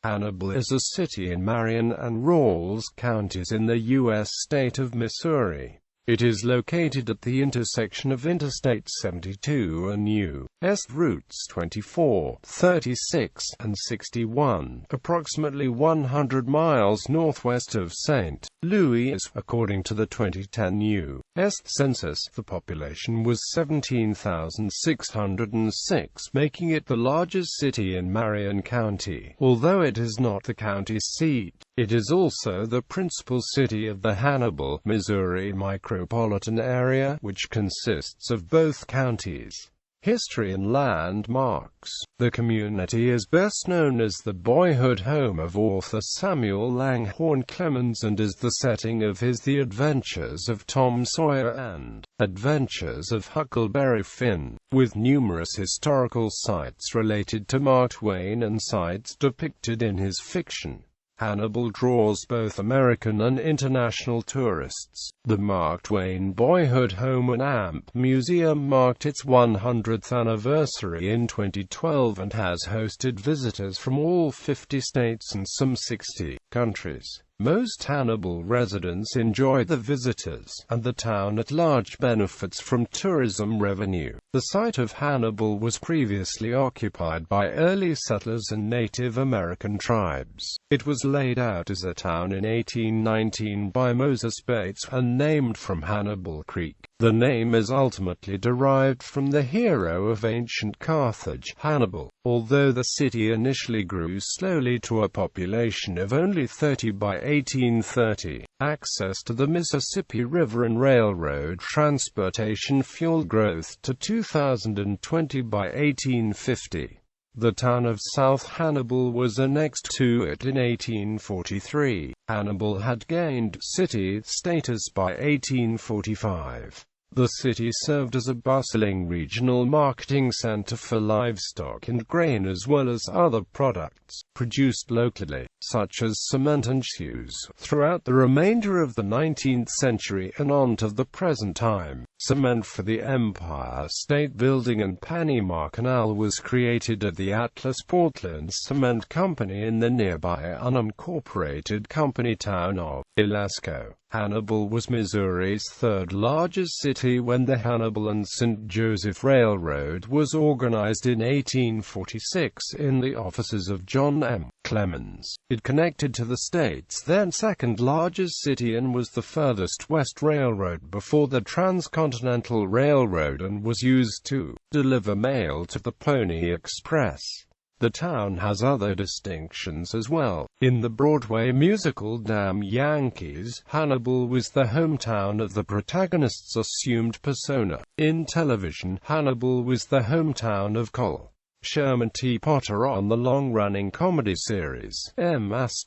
Hannibal is a city in Marion and Ralls counties in the U.S. state of Missouri. It is located at the intersection of Interstate 72 and U.S. routes 24, 36, and 61, approximately 100 miles northwest of St. Louis. According to the 2010 U.S. Census, the population was 17,606, making it the largest city in Marion County. Although it is not the county seat, it is also the principal city of the Hannibal, Missouri micropolitan area, which consists of both counties. History and landmarks. The community is best known as the boyhood home of author Samuel Langhorne Clemens and is the setting of his The Adventures of Tom Sawyer and Adventures of Huckleberry Finn, with numerous historical sites related to Mark Twain and sites depicted in his fiction. Hannibal draws both American and international tourists. The Mark Twain Boyhood Home and Amp Museum marked its 100th anniversary in 2012 and has hosted visitors from all 50 states and some 60 countries. Most Hannibal residents enjoy the visitors, and the town at large benefits from tourism revenue. The site of Hannibal was previously occupied by early settlers and Native American tribes. It was laid out as a town in 1819 by Moses Bates and named from Hannibal Creek. The name is ultimately derived from the hero of ancient Carthage, Hannibal. Although the city initially grew slowly to a population of only 30 by 1830, access to the Mississippi River and railroad transportation fueled growth to 2020 by 1850. The town of South Hannibal was annexed to it in 1843. Hannibal had gained city status by 1845. The city served as a bustling regional marketing center for livestock and grain as well as other products produced locally, such as cement and shoes. Throughout the remainder of the 19th century and on to the present time, cement for the Empire State Building and Panama Canal was created at the Atlas Portland Cement Company in the nearby unincorporated company town of Ilasco. Hannibal was Missouri's third largest city when the Hannibal and St. Joseph Railroad was organized in 1846 in the offices of John M. Clemens. It connected to the state's then second largest city and was the furthest west railroad before the Transcontinental Railroad and was used to deliver mail to the Pony Express. The town has other distinctions as well. In the Broadway musical Damn Yankees, Hannibal was the hometown of the protagonist's assumed persona. In television, Hannibal was the hometown of Cole Sherman T. Potter on the long-running comedy series M***ASH.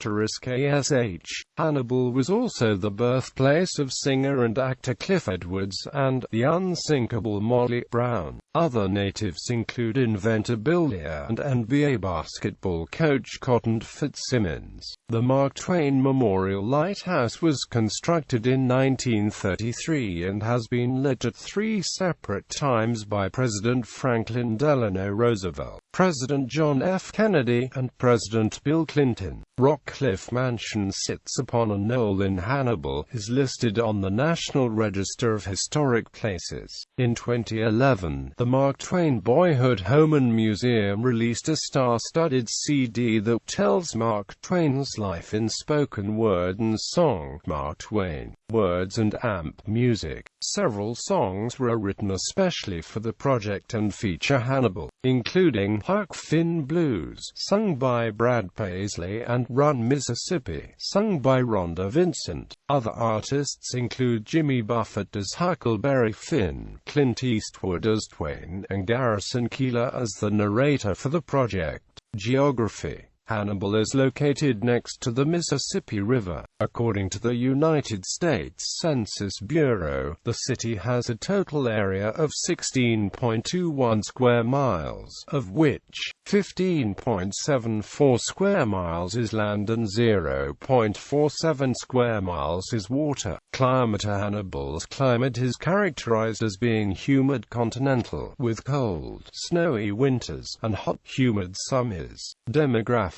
Hannibal was also the birthplace of singer and actor Cliff Edwards and the unsinkable Molly Brown. Other natives include inventor Bill Lear and NBA basketball coach Cotton Fitzsimmons. The Mark Twain Memorial Lighthouse was constructed in 1933 and has been lit at 3 separate times by President Franklin Delano Roosevelt, President John F. Kennedy, and President Bill Clinton. Rockcliffe Mansion sits upon a knoll in Hannibal, is listed on the National Register of Historic Places. In 2011, the Mark Twain Boyhood Home and Museum released a star-studded CD that tells Mark Twain's life in spoken word and song. Mark Twain, words and amp music. Several songs were written especially for the project and feature Hannibal, including Huck Finn Blues, sung by Brad Paisley, and Run Mississippi, sung by Rhonda Vincent. Other artists include Jimmy Buffett as Huckleberry Finn, Clint Eastwood as Twain, and Garrison Keillor as the narrator for the project. Geography. Hannibal is located next to the Mississippi River. According to the United States Census Bureau, the city has a total area of 16.21 square miles, of which 15.74 square miles is land and 0.47 square miles is water. Climate. Hannibal's climate is characterized as being humid continental, with cold, snowy winters, and hot, humid summers. Demographics.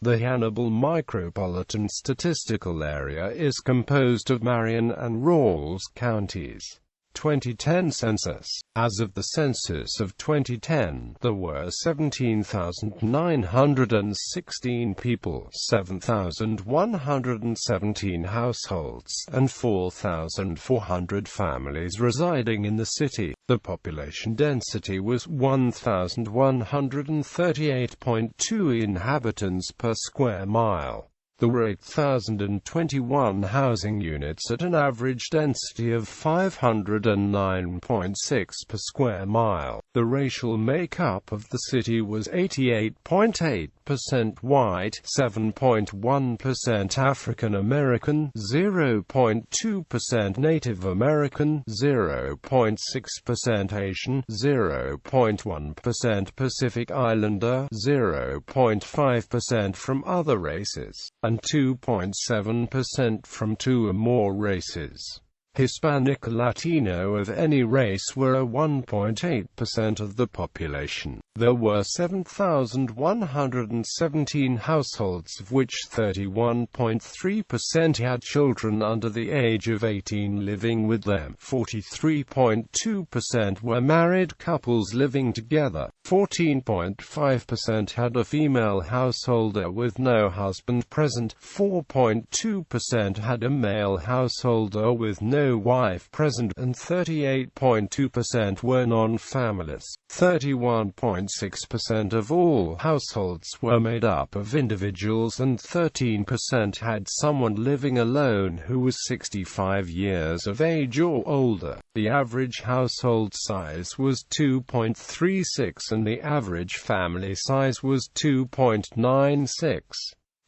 The Hannibal Micropolitan Statistical Area is composed of Marion and Ralls counties. 2010 census. As of the census of 2010, there were 17,916 people, 7,117 households, and 4,400 families residing in the city. The population density was 1,138.2 inhabitants per square mile. There were 8,021 housing units at an average density of 509.6 per square mile. The racial makeup of the city was 88.8% white, 7.1% African American, 0.2% Native American, 0.6% Asian, 0.1% Pacific Islander, 0.5% from other races, and 2.7% from two or more races. Hispanic or Latino of any race were 1.8% of the population. There were 7,117 households, of which 31.3% had children under the age of 18 living with them. 43.2% were married couples living together. 14.5% had a female householder with no husband present. 4.2% had a male householder with no wife present, and 38.2% were non-families. 31.6% of all households were made up of individuals, and 13% had someone living alone who was 65 years of age or older. The average household size was 2.36 and the average family size was 2.96.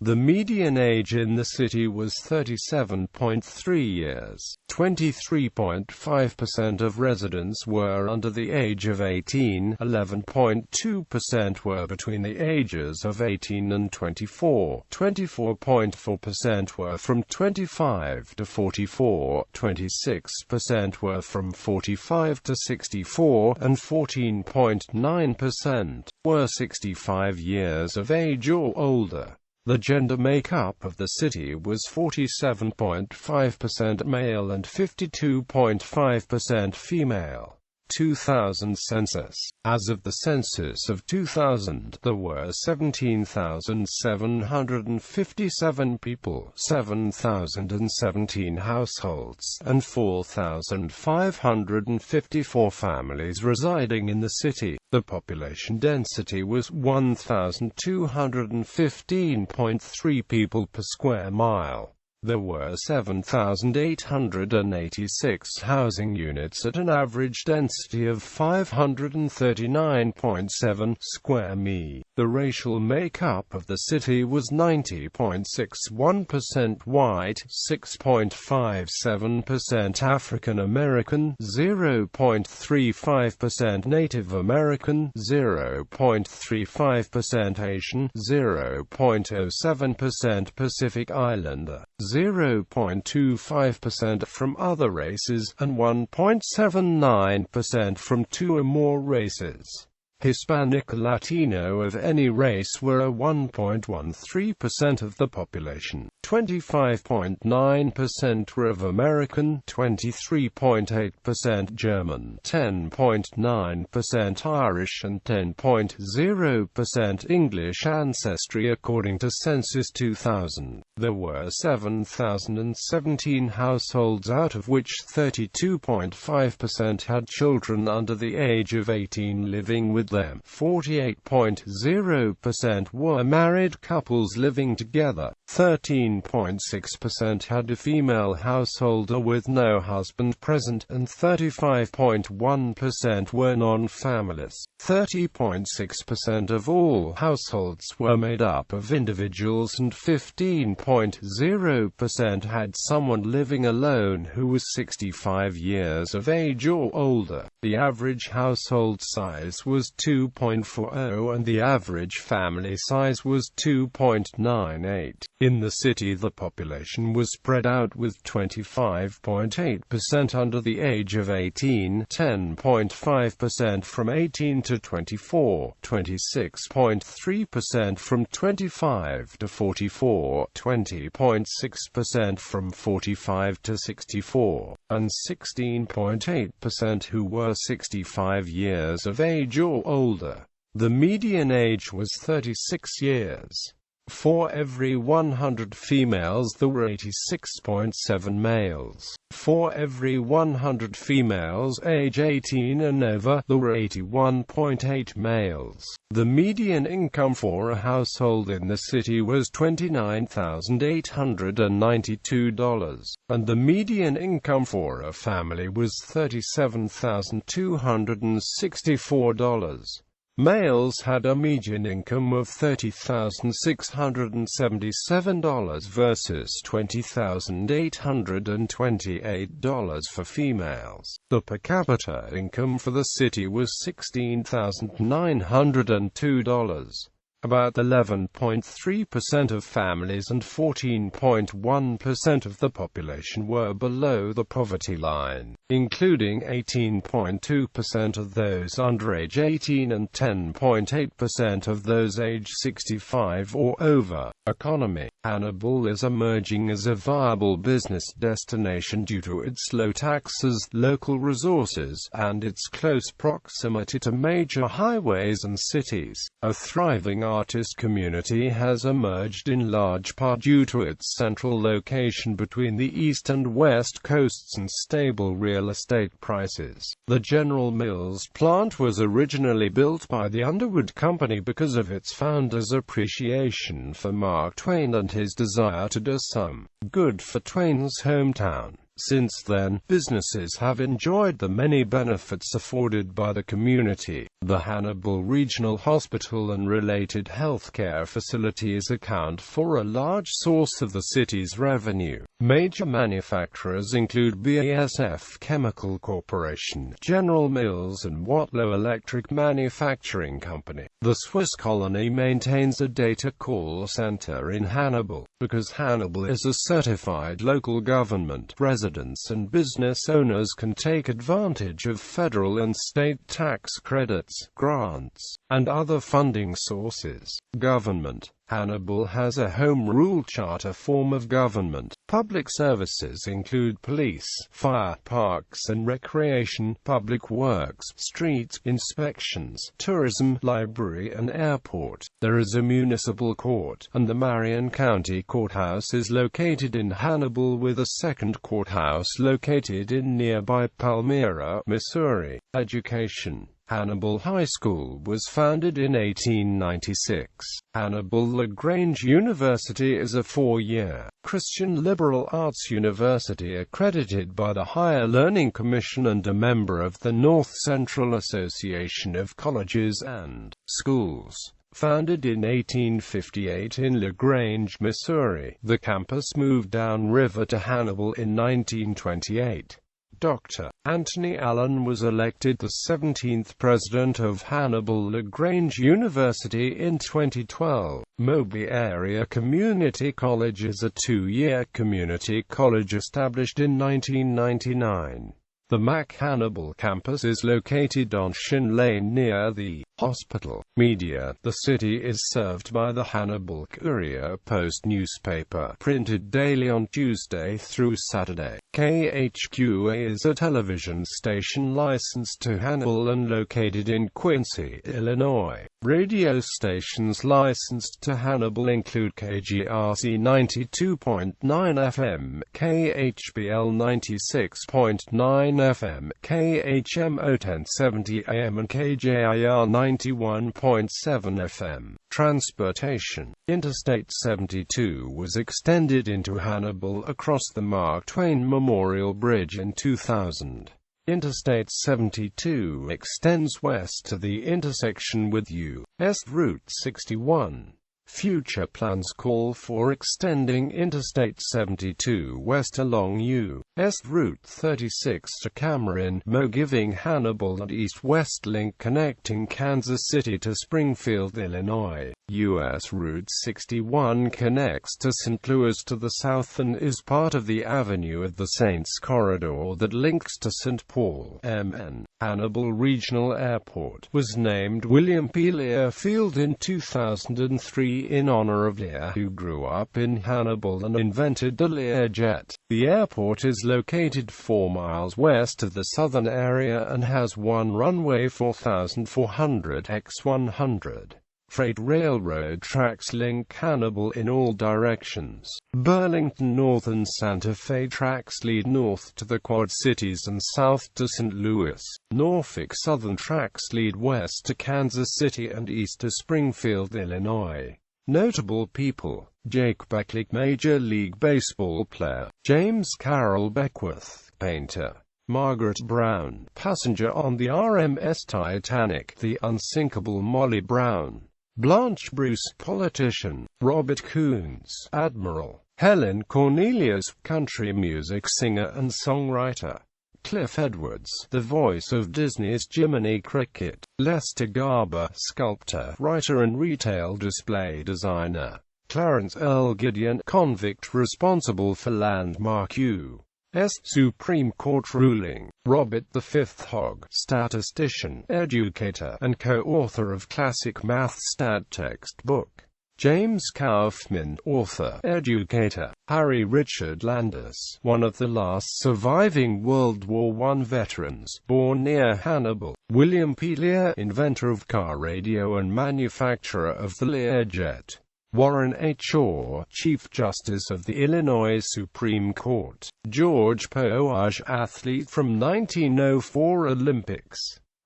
The median age in the city was 37.3 years. 23.5% of residents were under the age of 18, 11.2% were between the ages of 18 and 24, 24.4% were from 25 to 44, 26% were from 45 to 64, and 14.9% were 65 years of age or older. The gender makeup of the city was 47.5% male and 52.5% female. 2000 census. As of the census of 2000, there were 17,757 people, 7,017 households, and 4,554 families residing in the city. The population density was 1,215.3 people per square mile. There were 7,886 housing units at an average density of 539.7 square mi. The racial makeup of the city was 90.61% white, 6.57% African American, 0.35% Native American, 0.35% Asian, 0.07% Pacific Islander, 0.25% from other races, and 1.79% from two or more races. Hispanic or Latino of any race were 1.13% of the population. 25.9% were of American, 23.8% German, 10.9% Irish, and 10.0% English ancestry according to Census 2000. There were 7,017 households, out of which 32.5% had children under the age of 18 living with them. 48.0% were married couples living together. 13.6% had a female householder with no husband present, and 35.1% were non-families. 30.6% of all households were made up of individuals, and 15.0% had someone living alone who was 65 years of age or older. The average household size was 2.40 and the average family size was 2.98. In the city, the population was spread out with 25.8% under the age of 18, 10.5% from 18 to 24, 26.3% from 25 to 44, 20.6% from 45 to 64, and 16.8% who were 65 years of age or older. The median age was 36 years. For every 100 females there were 86.7 males. For every 100 females age 18 and over, there were 81.8 males. The median income for a household in the city was $29,892, and the median income for a family was $37,264. Males had a median income of $30,677 versus $20,828 for females. The per capita income for the city was $16,902. About 11.3% of families and 14.1% of the population were below the poverty line, including 18.2% of those under age 18 and 10.8% of those age 65 or over. Economy. Hannibal is emerging as a viable business destination due to its low taxes, local resources, and its close proximity to major highways and cities. A thriving artist community has emerged in large part due to its central location between the east and west coasts and stable real estate prices. The General Mills plant was originally built by the Underwood Company because of its founder's appreciation for Mark Twain and his desire to do some good for Twain's hometown. Since then, businesses have enjoyed the many benefits afforded by the community. The Hannibal Regional Hospital and related healthcare facilities account for a large source of the city's revenue. Major manufacturers include BASF Chemical Corporation, General Mills and Watlow Electric Manufacturing Company. The Swiss colony maintains a data call center in Hannibal. Because Hannibal is a certified local government, residents and business owners can take advantage of federal and state tax credits, grants, and other funding sources. Government. Hannibal has a home rule charter form of government. Public services include police, fire, parks and recreation, public works, streets, inspections, tourism, library and airport. There is a municipal court, and the Marion County Courthouse is located in Hannibal with a second courthouse located in nearby Palmyra, Missouri. Education. Hannibal High School was founded in 1896. Hannibal-LaGrange University is a 4-year, Christian liberal arts university accredited by the Higher Learning Commission and a member of the North Central Association of Colleges and Schools. Founded in 1858 in LaGrange, Missouri, the campus moved downriver to Hannibal in 1928. Dr. Anthony Allen was elected the 17th president of Hannibal-LaGrange University in 2012. Moby Area Community College is a 2-year community college established in 1999. The Mac-Hannibal campus is located on Shin Lane near the hospital. Media. The city is served by the Hannibal Courier-Post newspaper, printed daily on Tuesday through Saturday. KHQA is a television station licensed to Hannibal and located in Quincy, Illinois. Radio stations licensed to Hannibal include KGRC 92.9 FM, KHBL 96.9 FM, KHMO 1070 AM and KJIR 91.7 FM. Transportation. Interstate 72 was extended into Hannibal across the Mark Twain Memorial Bridge in 2000. Interstate 72 extends west to the intersection with U.S. Route 61. Future plans call for extending Interstate 72 west along U.S. Route 36 to Cameron, Mo, giving Hannibal an east-west link connecting Kansas City to Springfield, Illinois. U.S. Route 61 connects to St. Louis to the south and is part of the Avenue of the Saints corridor that links to St. Paul. MN. Hannibal Regional Airport was named William P. Lear Field in 2003 in honor of Lear, who grew up in Hannibal and invented the Learjet. The airport is located 4 miles west of the southern area and has one runway, 4,400 x 100. Freight railroad tracks link Hannibal in all directions. Burlington North and Santa Fe tracks lead north to the Quad Cities and south to St. Louis. Norfolk Southern tracks lead west to Kansas City and east to Springfield, Illinois. Notable people: Jake Beckley, Major League Baseball player; James Carroll Beckwith, painter; Margaret Brown, passenger on the RMS Titanic; the unsinkable Molly Brown; Blanche Bruce, politician; Robert Coons, admiral; Helen Cornelius, country music singer and songwriter; Cliff Edwards, the voice of Disney's Jiminy Cricket; Lester Garber, sculptor, writer and retail display designer; Clarence L. Gideon, convict responsible for landmark U.S. Supreme Court ruling; Robert V. Hogg, statistician, educator, and co-author of classic math stat textbook; James Kaufman, author, educator; Harry Richard Landis, one of the last surviving World War I veterans, born near Hannibal; William P. Lear, inventor of car radio and manufacturer of the Learjet; Warren H. Orr, Chief Justice of the Illinois Supreme Court; George Poage, athlete from 1904 Olympics;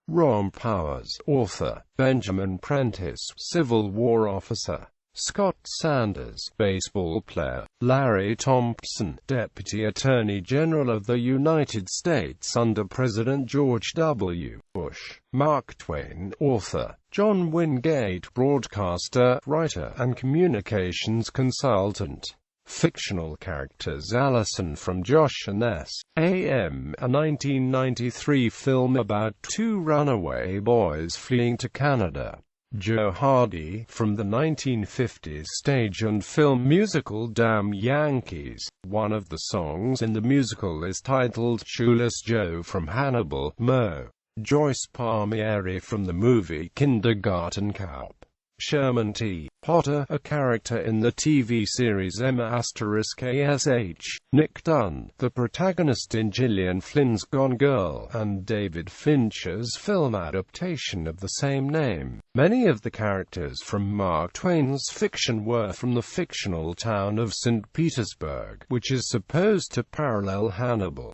Ron Powers, author; Benjamin Prentice, Civil War officer; Scott Sanders, baseball player; Larry Thompson, Deputy Attorney General of the United States under President George W. Bush; Mark Twain, author; John Wingate, broadcaster, writer, and communications consultant. Fictional characters: Allison from Josh and S.A.M., a 1993 film about two runaway boys fleeing to Canada. Joe Hardy, from the 1950s stage and film musical Damn Yankees. One of the songs in the musical is titled Shoeless Joe from Hannibal. Mo. Joyce Palmieri from the movie Kindergarten Cop. Sherman T. Potter, a character in the TV series M***KSH. Nick Dunn, the protagonist in Gillian Flynn's Gone Girl, and David Fincher's film adaptation of the same name. Many of the characters from Mark Twain's fiction were from the fictional town of St. Petersburg, which is supposed to parallel Hannibal.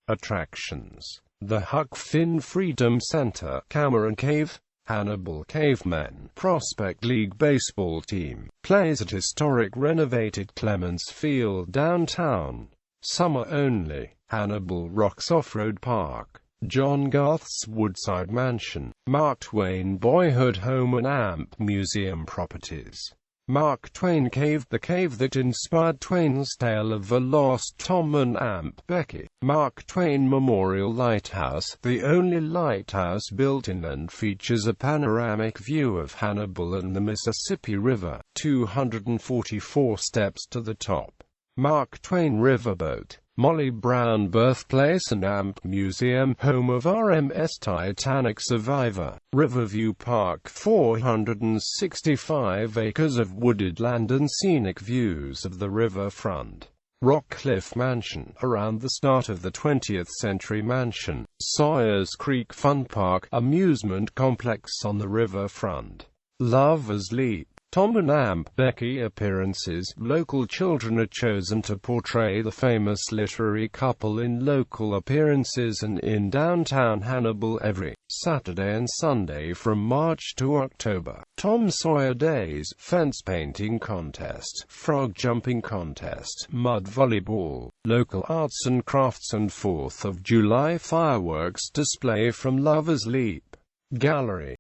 Attractions: the Huck Finn Freedom Center, Cameron Cave, Hannibal Cavemen, Prospect League baseball team, plays at historic renovated Clements Field downtown. Summer only, Hannibal Rocks Off-Road Park, John Garth's Woodside Mansion, Mark Twain Boyhood Home and Amp Museum properties. Mark Twain Cave, the cave that inspired Twain's tale of a lost Tom and Aunt Becky. Mark Twain Memorial Lighthouse, the only lighthouse built inland, features a panoramic view of Hannibal and the Mississippi River, 244 steps to the top. Mark Twain Riverboat, Molly Brown Birthplace and Amp Museum, home of RMS Titanic survivor. Riverview Park, 465 acres of wooded land and scenic views of the riverfront. Rockcliffe Mansion, around the start of the 20th century mansion. Sawyers Creek Fun Park, amusement complex on the riverfront. Lover's Leap, Tom and Aunt Becky appearances. Local children are chosen to portray the famous literary couple in local appearances and in downtown Hannibal every Saturday and Sunday from March to October. Tom Sawyer Days, fence painting contest, frog jumping contest, mud volleyball, local arts and crafts, and 4th of July fireworks display from Lover's Leap Gallery.